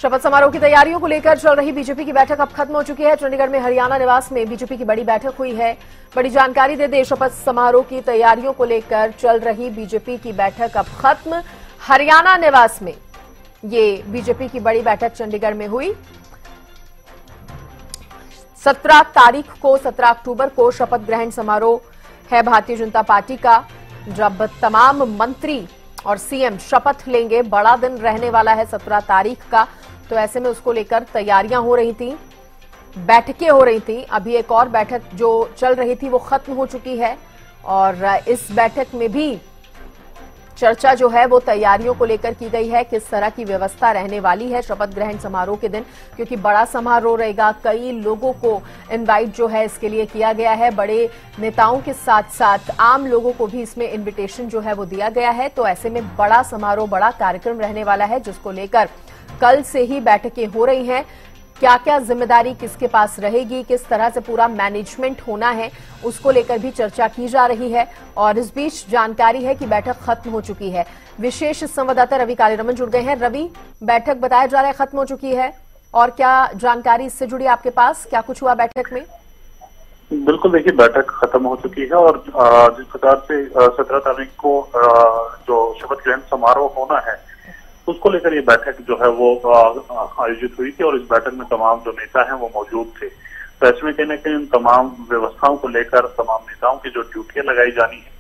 शपथ समारोह की तैयारियों को लेकर चल रही बीजेपी की बैठक अब खत्म हो चुकी है। चंडीगढ़ में हरियाणा निवास में बीजेपी की बड़ी बैठक हुई है। बड़ी जानकारी दे दें, शपथ समारोह की तैयारियों को लेकर चल रही बीजेपी की बैठक अब खत्म। हरियाणा निवास में ये बीजेपी की बड़ी बैठक चंडीगढ़ में हुई। 17 अक्टूबर को शपथ ग्रहण समारोह है भारतीय जनता पार्टी का, जब तमाम मंत्री और सीएम शपथ लेंगे। बड़ा दिन रहने वाला है 17 तारीख का, तो ऐसे में उसको लेकर तैयारियां हो रही थी, बैठकें हो रही थी। अभी एक और बैठक जो चल रही थी वो खत्म हो चुकी है और इस बैठक में भी चर्चा जो है वो तैयारियों को लेकर की गई है, किस तरह की व्यवस्था रहने वाली है शपथ ग्रहण समारोह के दिन, क्योंकि बड़ा समारोह रहेगा। कई लोगों को इनवाइट जो है इसके लिए किया गया है, बड़े नेताओं के साथ साथ आम लोगों को भी इसमें इन्विटेशन जो है वो दिया गया है। तो ऐसे में बड़ा समारोह, बड़ा कार्यक्रम रहने वाला है, जिसको लेकर कल से ही बैठकें हो रही हैं। क्या क्या जिम्मेदारी किसके पास रहेगी, किस तरह से पूरा मैनेजमेंट होना है, उसको लेकर भी चर्चा की जा रही है। और इस बीच जानकारी है कि बैठक खत्म हो चुकी है। विशेष संवाददाता रवि कालीरमन जुड़ गए हैं। रवि, बैठक बताया जा रहा है खत्म हो चुकी है, और क्या जानकारी इससे जुड़ी आपके पास, क्या कुछ हुआ बैठक में? बिल्कुल, देखिए बैठक खत्म हो चुकी है और जिस प्रकार से 17 तारीख को जो शपथ ग्रहण समारोह होना है उसको लेकर ये बैठक जो है वो आयोजित हुई थी और इस बैठक में तमाम जो नेता हैं वो मौजूद थे। तो ऐसे में कहने के इन तमाम व्यवस्थाओं को लेकर तमाम नेताओं की जो ड्यूटियां लगाई जानी है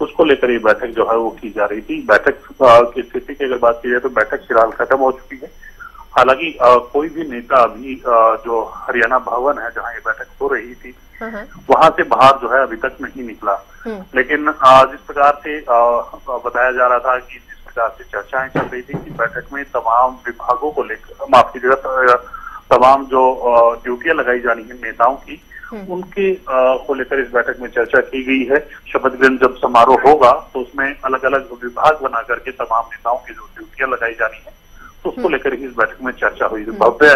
उसको लेकर ये बैठक जो है वो की जा रही थी। बैठक की स्थिति की अगर बात की जाए तो बैठक फिलहाल खत्म हो चुकी है। हालांकि कोई भी नेता अभी जो हरियाणा भवन है जहाँ ये बैठक हो रही थी वहां से बाहर जो है अभी तक नहीं निकला। लेकिन जिस प्रकार से बताया जा रहा था कि से चर्चाएं चल रही थी कि बैठक में तमाम विभागों को लेकर, माफ कीजिएगा, तमाम जो ड्यूटियां लगाई जानी है नेताओं की, उनके को लेकर इस बैठक में चर्चा की गई है। शपथ ग्रहण जब समारोह होगा तो उसमें अलग अलग विभाग बना करके तमाम नेताओं की जो ड्यूटियां लगाई जानी है तो उसको लेकर ही इस बैठक में चर्चा हुई। भव्य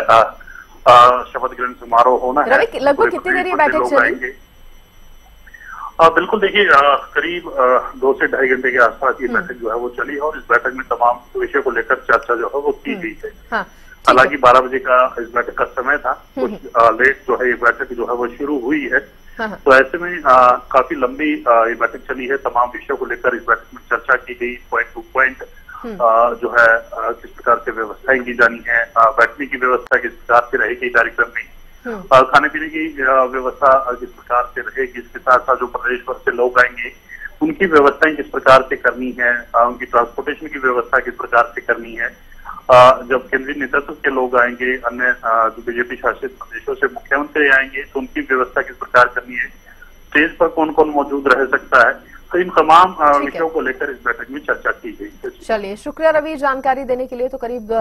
शपथ ग्रहण समारोह होना है। लगभग कितनी देर ये बैठक चली? बिल्कुल, देखिए करीब 2 से ढाई घंटे के आसपास ये बैठक जो है वो चली है और इस बैठक में तमाम विषय को लेकर चर्चा जो है वो की गई है। हालांकि 12 बजे का इस बैठक का समय था, कुछ लेट जो है ये बैठक जो है वो शुरू हुई है। तो ऐसे में काफी लंबी ये बैठक चली है। तमाम विषयों को लेकर इस बैठक में चर्चा की गई, पॉइंट टू पॉइंट जो है किस प्रकार से व्यवस्थाएं की जानी है, बैठने की व्यवस्था किस प्रकार से रहेगी कार्यक्रम में, खाने पीने की व्यवस्था किस प्रकार से रहेगी, इसके साथ साथ जो प्रदेश भर से लोग आएंगे उनकी व्यवस्थाएं किस प्रकार से करनी है, उनकी ट्रांसपोर्टेशन की व्यवस्था किस प्रकार से करनी है। जब केंद्रीय नेतृत्व के लोग आएंगे, अन्य जो बीजेपी शासित प्रदेशों से मुख्यमंत्री आएंगे तो उनकी व्यवस्था किस प्रकार करनी है, स्टेज पर कौन कौन मौजूद रह सकता है, तो इन तमाम विषयों को लेकर इस बैठक में चर्चा की गई। चलिए, शुक्रिया रवि जानकारी देने के लिए। तो करीब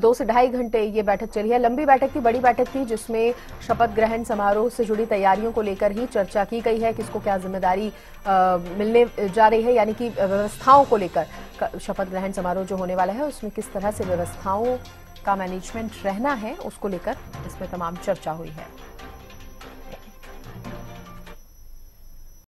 2 से ढाई घंटे ये बैठक चली है। लंबी बैठक थी, बड़ी बैठक थी, जिसमें शपथ ग्रहण समारोह से जुड़ी तैयारियों को लेकर ही चर्चा की गई है, किसको क्या जिम्मेदारी मिलने जा रही है, यानी कि व्यवस्थाओं को लेकर। शपथ ग्रहण समारोह जो होने वाला है उसमें किस तरह से व्यवस्थाओं का मैनेजमेंट रहना है उसको लेकर इसमें तमाम चर्चा हुई है।